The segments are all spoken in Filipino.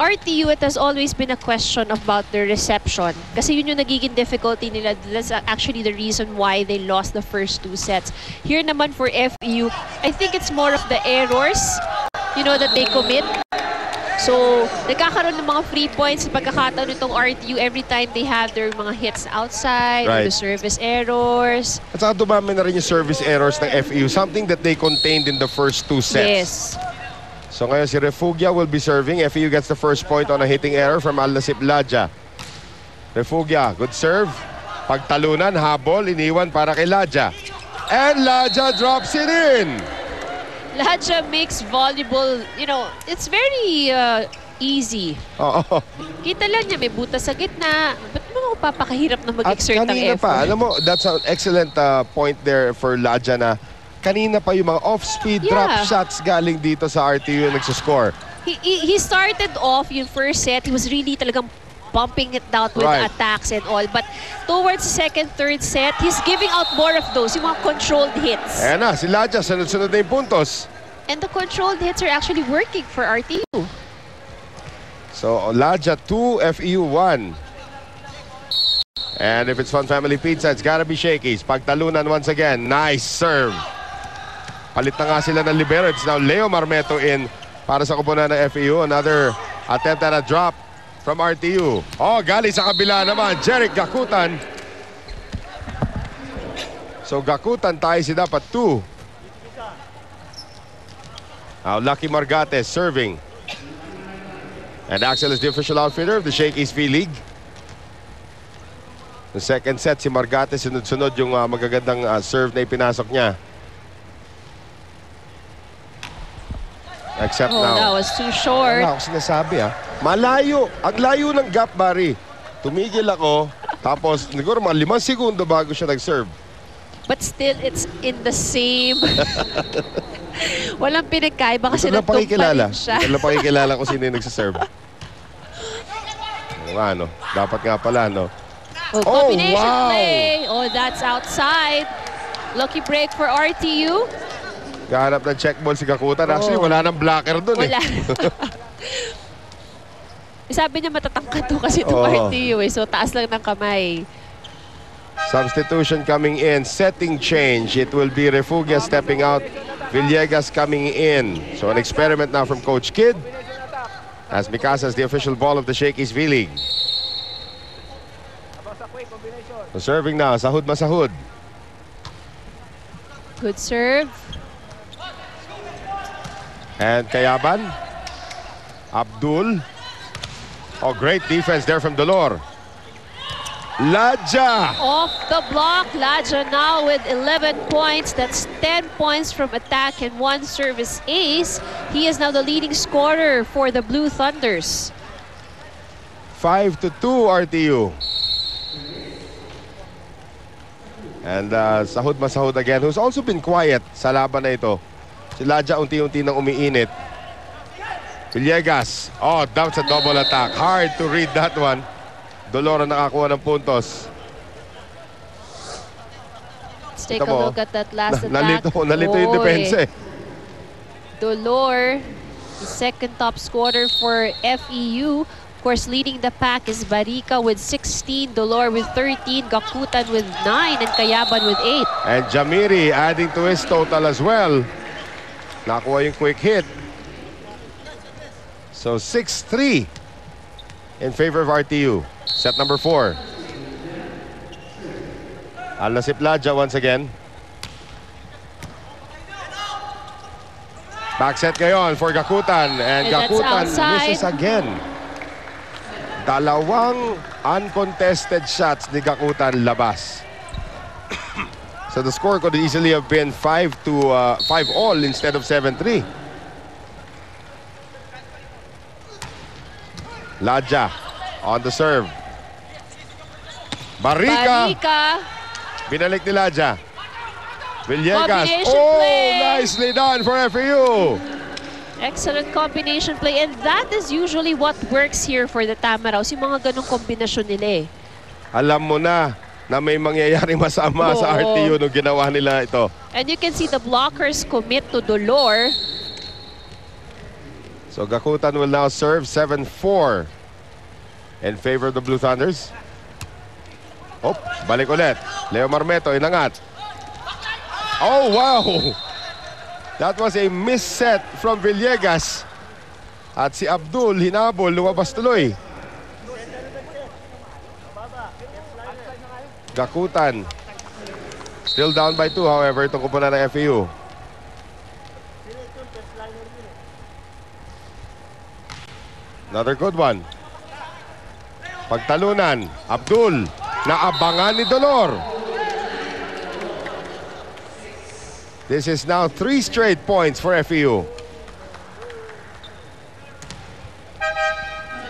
RTU, it has always been a question about the reception. Kasi yun yung nagiging difficulty nila. That's actually the reason why they lost the first 2 sets. Here naman for FEU, I think it's more of the errors, you know, that they commit. So, nagkakaroon ng mga free points sa pagkakataon nitong RTU every time they have their mga hits outside, or the service errors. At saka dumami na rin yung service errors ng FEU, something that they contained in the first 2 sets. Yes. So ngayon si Refugia will be serving. FEU gets the first point on a hitting error from Al-Nasip Ladja. Refugia, good serve. Pagtalunan, habol, iniwan para kay Ladja. And Ladja drops it in. Ladja makes volleyball, you know, it's very easy. Kita lang niya, may butas sa gitna. Ba't mo papakahirap na mag-exert ng effort? Pa, alam mo, that's an excellent point there for Ladja na kanina pa yung mga off-speed drop shots galing dito sa RTU yung nagsascore. He started off yung first set, he was really talagang bumping it down with attacks and all. But towards the second, third set, he's giving out more of those, yung mga controlled hits. Ayan na, si Ladja, sunod-sunod na yung puntos. And the controlled hits are actually working for RTU. So, Ladja 2, FEU 1. And if it's Fun Family Pizza, it's gotta be Shakey's. Pagtalunan once again, nice serve. Palit na nga sila ng libero. It's now Leo Marmeto in para sa kupunan ng FEU. Another attempt at a drop from RTU. Oh, galing sa kabila naman, Jeric Gakutan. So Gakutan tayo si dapat 2. Now Lucky Margates serving. And Axel is the official outfitter of the Shakey's V-League. The second set, si Margates, sunod-sunod yung magagandang serve na ipinasok niya. Except now. That was too short. Wala ako sinasabi Malayo. Ang layo ng gap, Barry. Tumigil ako. Tapos, siguro mga 5 segundo bago siya nag-serve. But still, it's in the same. Walang pinagkaiba kasi nagtumpa siya. Walang pakikilala kung sino yung nagsaserve. Ano, dapat nga pala, no? Combination play. Oh, that's outside. Lucky break for RTU. Gahanap ng check ball si Gakutan. Actually, wala nang blocker dun wala. Sabi niya matatangkad to kasi itong RTU So, taas lang ng kamay. Substitution coming in. Setting change. It will be Refugia stepping out. Villegas coming in. So, an experiment now from Coach Kid. As Mikasa is the official ball of the Shakey's V-League. So, serving now. Sahud Masahud. Good serve. And Kayaban. Abdul. Oh, great defense there from Dolor. Ladja. Off the block. Ladja now with 11 points. That's 10 points from attack and 1 service ace. He is now the leading scorer for the Blue Thunders. 5-2 RTU. And Sahud Masahud again, who's also been quiet sa laban na ito. Si Ladja unti-unti nang umiinit. Villegas. Oh, that's a double attack. Hard to read that one. Dolor ang nakakuha ng puntos. Let's take a look at that last attack. Nalito yung depensa Dolor, the second top scorer for FEU. Of course, leading the pack is Barika with 16, Dolor with 13, Gakutan with 9, and Kayaban with 8. And Jamiri adding to his total as well. Nakuha yung quick hit. So 6-3 in favor of RTU. Set number 4. Al-Nasip Ladja once again. Back set ngayon for Gakutan. And Gakutan misses again. Dalawang uncontested shots ni Gakutan labas. So the score could easily have been 5-all instead of 7-3. Ladja on the serve. Barika. Binalik ni Ladja. Villegas. Nicely done for FEU. Excellent combination play. And that is usually what works here for the Tamaraws. Yung mga ganong kombinasyon nila Alam mo na may mangyayaring masama sa RTU nung ginawa nila ito. And you can see the blockers commit to Dolor. So Gakutan will now serve 7-4 in favor of the Blue Thunders. Oh, balik ulit. Leo Marmeto inangat. Oh, wow! That was a misset from Villegas. At si Abdul hinabol, lumabas tuloy. Gakutan. Still down by 2, however, itong kupunan ng FEU. Another good one. Pagtalunan, Abdul. Naabangan ni Dolor. This is now 3 straight points for FEU.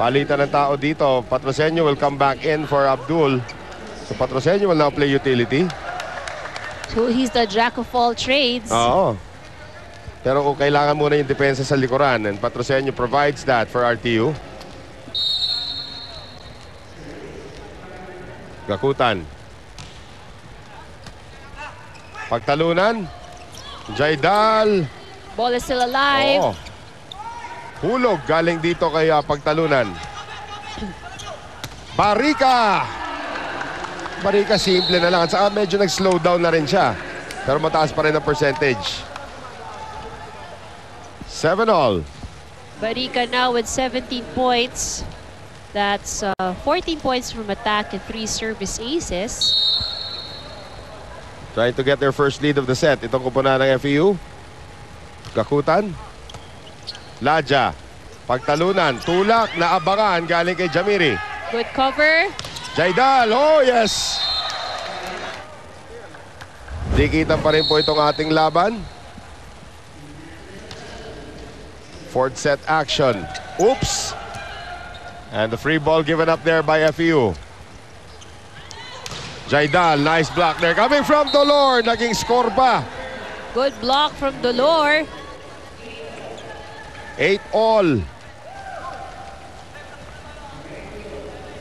Palitan ng tao dito. Patrocinio will come back in for Abdul. So Patrocinio will now play utility. So he's the jack of all trades. Oo. Pero kung kailangan muna yung depensa sa likuran, and Patrocinio provides that for RTU. Gakutan. Pagtalunan. Jaidal. Ball is still alive. Oo. Hulog galing dito kay Pagtalunan. Barika. Barika simple na lang. At saka medyo nag-slow down na rin siya. Pero mataas pa rin ang percentage. 7-all. Barika now with 17 points. That's 14 points from attack and 3 service aces. Trying to get their first lead of the set. Itong kupunan ng FEU. Gakutan. Ladja. Pagtalunan. Tulak na abangan galing kay Jamiri. Good cover. Jaidal. Oh, yes. Dikitan pa rin po itong ating laban. Fourth set action. Oops. And the free ball given up there by FEU. Jaidal, nice block there. Coming from Dolor, naging score pa. Good block from Dolor. 8-all.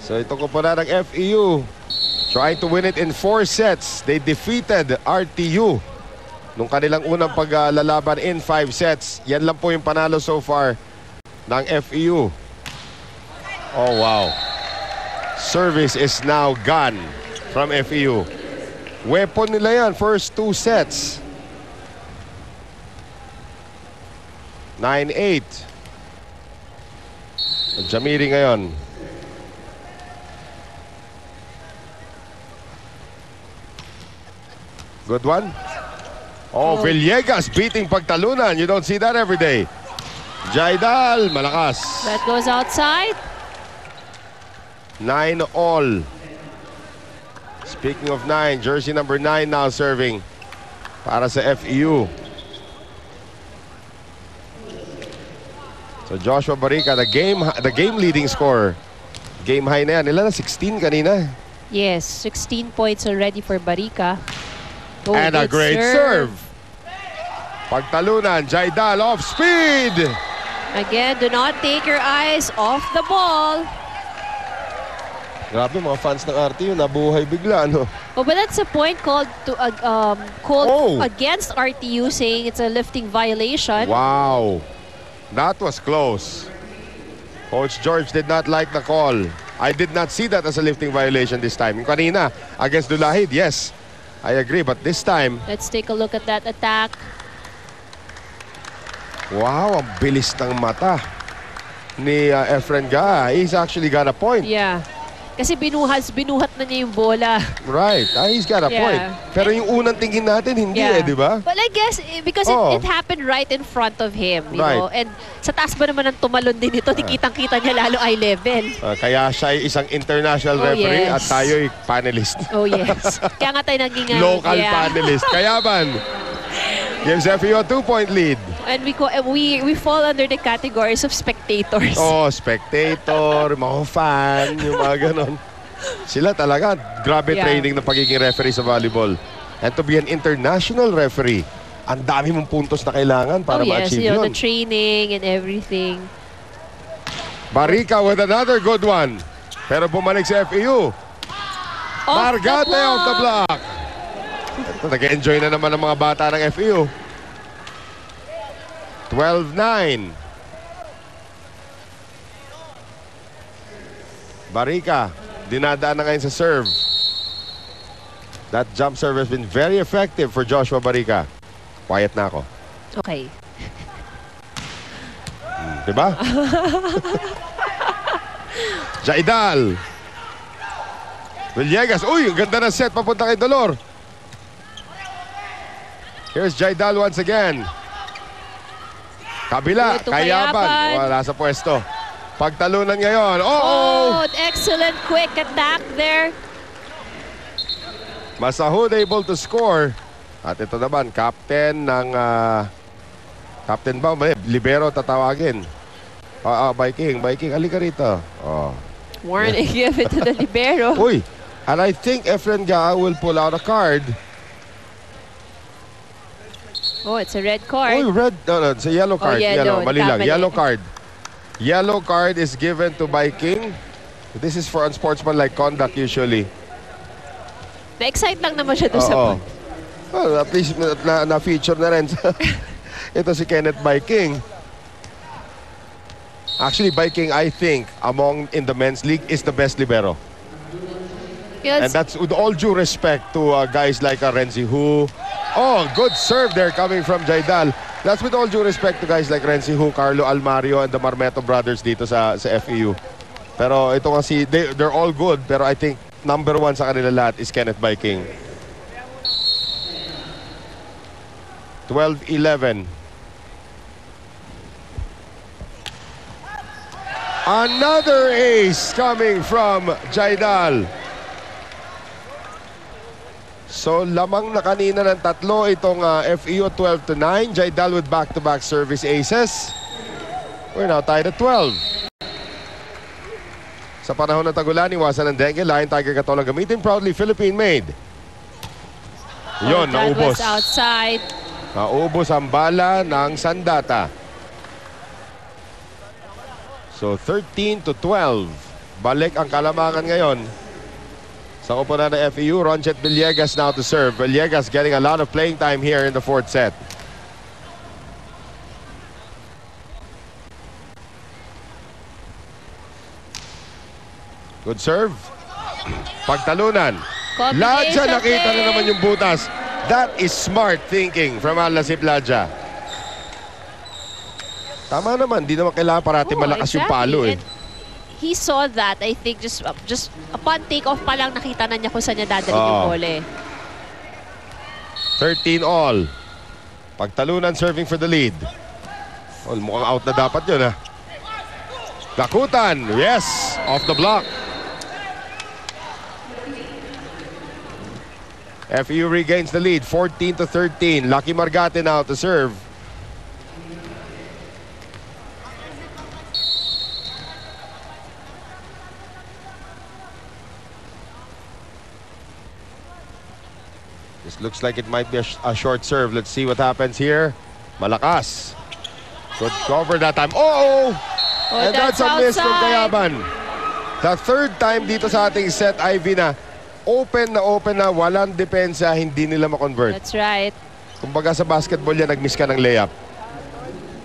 So ito ko po na ng FEU. Trying to win it in 4 sets. They defeated RTU nung kanilang unang paglalaban in 5 sets. Yan lang po yung panalo so far ng FEU. Oh, wow. Service is now gone from FEU. Weapon nila yan, first 2 sets. 9-8. Jamiri ngayon. Good one. Oh, Villegas beating Pagtalunan. You don't see that every day. Jaidal, malakas. That goes outside. 9-all. Speaking of 9, jersey number 9 now serving para sa FEU. So Joshua Barika, the game leading scorer. Game high na yan. Ilan na? 16 kanina. Yes, 16 points already for Barika. Oh, and a great serve. Pagtalunan, Jaidal off speed. Again, do not take your eyes off the ball. Grabe, mga fans ng RTU, nabuhay bigla, no? Oh, but that's a point called against RTU, saying it's a lifting violation. Wow. That was close. Coach George did not like the call. I did not see that as a lifting violation this time. Yung kanina, against Dulahid, yes. I agree, but this time... Let's take a look at that attack. Wow, ang bilis ng mata ni Efren Ga. He's actually got a point. Yeah. Kasi binuhat na niya yung bola. Right. He's got a point. Pero yung unang tingin natin, hindi di ba? But I guess, because it happened right in front of him, you know? And sa taas ba naman ng tumalon din ito, kitang-kita niya lalo eye level. Kaya siya ay isang international referee at tayo'y panelist. Oh, yes. Kaya nga tayo naging... Local panelist. Kaya man, gives FEU a 2-point lead. And we fall under the categories of spectators. Oh, spectator, mga fan, yung mga ganon. Sila talaga, grabe training ng pagiging referee sa volleyball. And to be an international referee, ang dami mong puntos na kailangan para ma-achieve yun. The training and everything. Barika with another good one. Pero bumalik sa FEU. Margate off the block. Nag-enjoy na naman ng mga bata ng FEU. 12-9. Barica, dinadaan na ngayon sa serve. That jump serve has been very effective for Joshua Barica. Quiet na ako. Okay. Diba? Jaidal. Villegas. Uy, ang ganda ng set papunta kay Dolor. Here's Jaidal once again. Kabila, Kayaban. Wala sa pwesto. Pagtalunan ngayon. Oh, excellent quick attack there. Masahud able to score. At ito naman, captain ng... captain ba? Libero tatawagin. Viking, halika rito. Oh. Warning, give it to the libero. Uy, and I think Efren Gaa will pull out a card. Oh, it's a red card. Uy, red. No, it's a yellow card. Yellow. Mali lang. Yellow card. Yellow card is given to Viking. This is for unsportsmanlike conduct usually. Na-excite lang naman siya doon sa punt. Well, at least na-feature na rin. Ito si Kenneth Viking. Actually, Viking, I think, in the men's league, is the best libero. Yes. And that's with all due respect to guys like Renzi Hu. Oh, good serve there coming from Jaidal. That's with all due respect to guys like Renzi Hu, Carlo Almario, and the Marmeto brothers dito sa FEU. Pero ito kasi, they're all good, pero I think number one sa kanila lahat is Kenneth Viking. 12-11. Another ace coming from Jaidal. So lamang na kanina ng tatlo itong FEU 12-9. Jaidal with back-to-back service aces. We're now tied at 12. Sa panahon ng tagulan, iwasan ng dengue. Lion Tiger Katolang gamitin. Proudly Philippine-made. Yun, naubos. Outside. Naubos ang bala ng Sandata. So 13-12. Balik ang kalamangan ngayon. Sa koponan ng FEU, Ronchet Villegas now to serve. Villegas getting a lot of playing time here in the fourth set. Good serve. Pagtalunan. Ladja, nakita na naman yung butas. That is smart thinking from Alasip Ladja. Tama naman, di naman kailangan parati malakas yung palo eh. And he saw that, I think, just upon take-off pa lang nakita na niya kung saan niya dadalhin yung bola. 13 all. Pagtalunan, serving for the lead. Oh, mukhang out na dapat yun ha. Lakutan, yes, off the block. FEU regains the lead, 14-13. Lucky Margate now to serve. This looks like it might be a short serve. Let's see what happens here. Malakas. Good cover that time. Oh! And that's a miss from Kayaban. The third time dito sa ating set, Ivy, na open na, walang depensa, hindi nila ma-convert. That's right. Kumbaga sa basketball yan, nag-miss ka ng layup.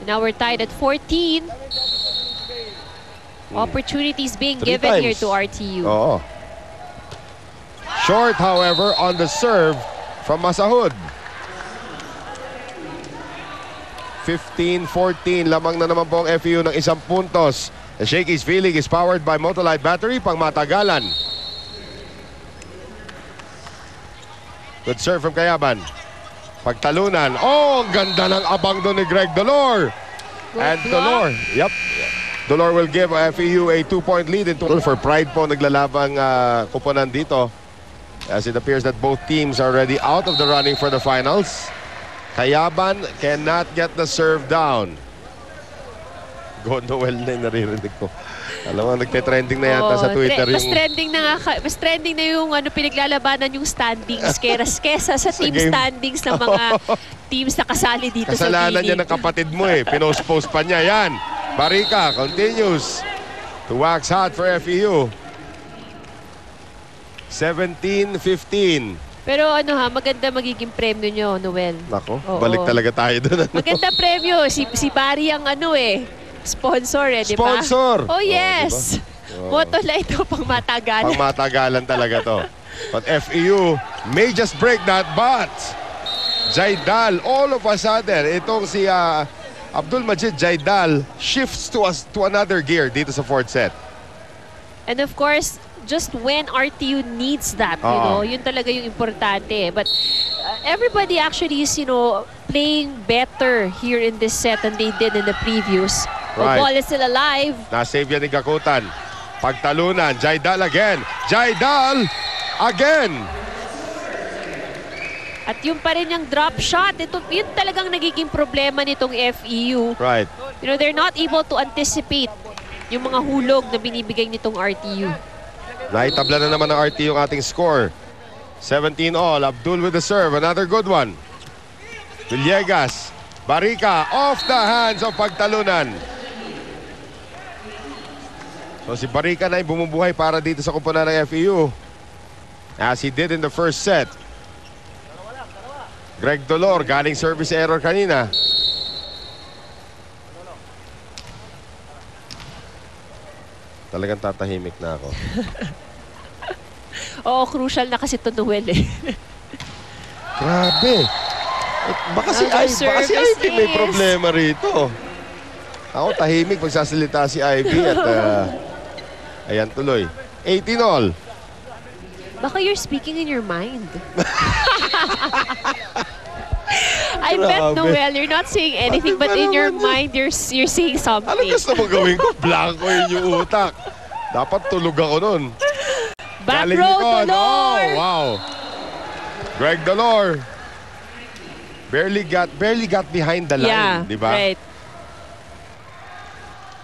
Now we're tied at 14. Opportunities being given here to RTU. Oo. Short, however, on the serve from Masahud. 15-14, lamang na naman po ang FEU ng isang puntos. The Shakey's feeling is powered by Motolite battery, pang matagalan. Good serve from Kayaban. Pagtalunan. Oh, ang ganda ng abang doon ni Greg Dolor. And Dolor, yep. Dolor will give FEU a 2-point lead in total. For pride po naglalabang kuponan dito. As it appears that both teams are already out of the running for the finals. Kayaban cannot get the serve down. Go Noel na yung naririnig ko. Alam mo, nagte-trending na yata sa Twitter yung... Mas trending na yung pinaglalabanan yung standings kesa sa team standings ng mga teams na kasali dito sa kasalanan B-League. niya ng kapatid mo eh. Pinost-post pa niya. Yan. Barica continues to wax hot for FEU. 17-15. Pero maganda magiging premyo nyo, Noel. Nako, balik talaga tayo doon. Maganda premyo. Si Barry ang sponsor di ba? Sponsor! Oh, yes. Diba? Motola ito pang matagal. Pang matagalan talaga to. But FEU may just break that, but Jaidal, all of a sudden, itong si Abdul Majid Jaidal shifts to another gear dito sa fourth set. And of course, just when RTU needs that, you know, yun talaga yung importante. But everybody actually is, you know, playing better here in this set than they did in the previous. Right. The ball is still alive. Na-save yan ni Gakutan. Pagtalunan, Jaidal again. Jaidal again. At yung pa rin yung drop shot, yun talagang nagiging problema nitong FEU. Right. You know, they're not able to anticipate yung mga hulog na binibigay nitong RTU. Naitabla na naman ng RTU yung ating score. 17-all. Abdul with the serve. Another good one. Villegas. Barika off the hands of pagtalunan. So si Barika na yung bumubuhay para dito sa kupunan ng FEU. As he did in the first set. Greg Dolor, galing service error kanina. Talagang tatahimik na ako. Oo, crucial na kasi ito, Noel eh. Grabe. Baka si Ivy may problema rito. Ako tahimik pagsasalita si Ivy at ayan tuloy. 18-all. Baka you're speaking in your mind. I bet, Noel, you're not saying anything, but in your mind, you're saying something. Ano gusto mo gawin ko? Blanco yung utak. Dapat tulog ako nun. Back row, Dolor! Oh, wow. Greg Dolor. Barely got behind the line, di ba? Right.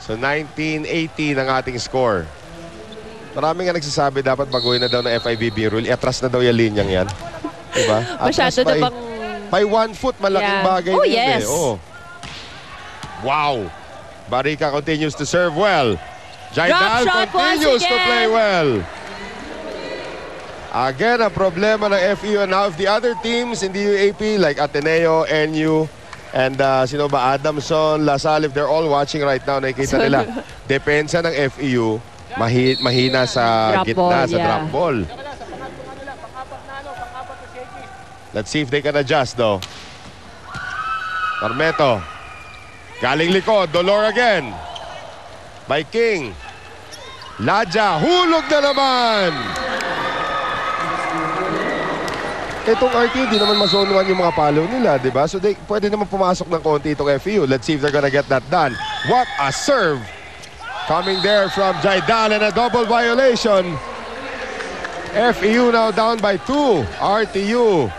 So 19-18 ang ating score. Maraming nga nagsasabi dapat baguhin na daw ng FIVB rule. Atras na daw yung linyang yan. Diba? Masyado na bang... By 1 foot, malaking bagay oh, na yun yes. eh. Oh. Wow. Barika continues to serve well. Jaidal continues to play well. Again, ang problema ng FEU. Now, if the other teams in the UAP like Ateneo, NU, and sino ba, Adamson, Lasal, if they're all watching right now, nakikita nila, depensa ng FEU, mahina sa drop gitna, ball, sa drop ball. Let's see if they can adjust though. Marmeto. Galing likod, Dolor again. By King. Ladja, hulog na naman! Itong RTU, di naman masonuan yung mga palo nila, di ba? So pwede naman pumasok ng konti itong FEU. Let's see if they're gonna get that done. What a serve! Coming there from Jaidal and a double violation. FEU now down by 2. RTU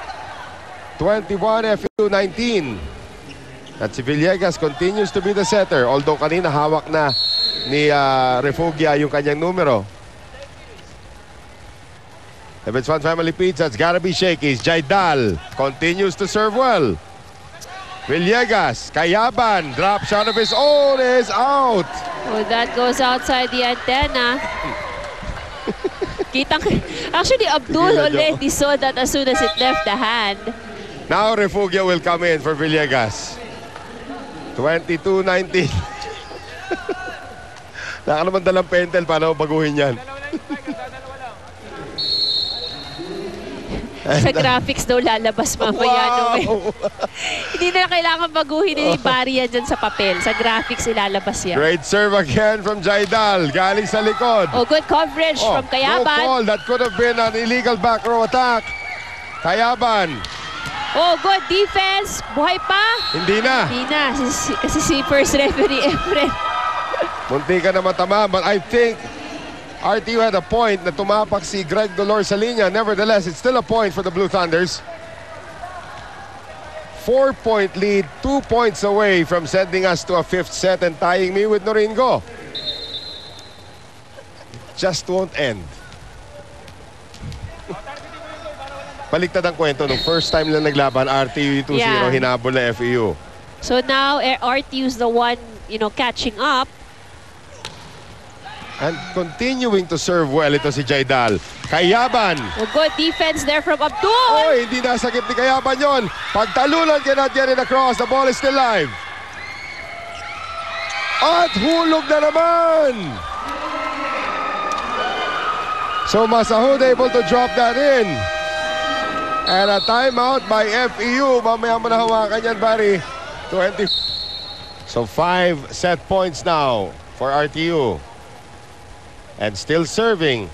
21, FEU 19. At si Villegas continues to be the setter. Although kanina hawak na ni Refugia yung kanyang numero. If it's Fun Family Pizza, it's gotta be Shakey's. Jaidal continues to serve well. Villegas, Kayaban, drop shot of his own is out. Oh, that goes outside the antenna. Actually, Abdul already saw that as soon as it left the hand. Now Refugia will come in for Villegas. 22-19. Naka naman dalang pentel, paano baguhin yan? Sa graphics daw lalabas mamaya. Wow. Hindi na kailangan baguhin ni Barry yan dyan sa papel. Sa graphics ilalabas yan. Great serve again from Jaidal. Galing sa likod. Oh, good coverage from Kayaban. No call. That could have been an illegal back row attack. Kayaban. Oh, good defense. Buhay pa. Hindi na. Hindi na. Kasi si first referee, Efren. Munti ka na matama. But I think RTU had a point na tumapak si Greg Dolor sa linya. Nevertheless, it's still a point for the Blue Thunders. 4-point lead, 2 points away from sending us to a 5th set and tying me with Noringo. Just won't end. Baliktad ang kwento. Nung first time lang naglaban, RTU 2-0, hinabol na FEU. So now, RTU's the one, you know, catching up. And continuing to serve well ito si Jaidal. Kayaban. Oh, good defense there from Abdul. Oy, hindi nasakit ni Kayaban yon. Pagtalunan cannot get it across. The ball is still live. At hulog na naman. So Masahud able to drop that in. And a timeout by FEU. Mamaya mo na hawakan yan, Barry. 20. So 5 set points now for RTU. And still serving.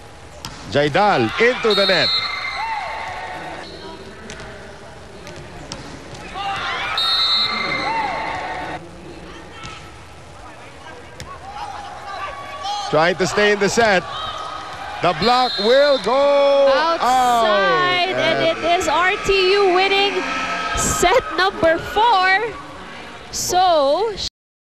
Jaidal into the net. Trying to stay in the set. The block will go outside, out. and it is RTU winning set number 4. So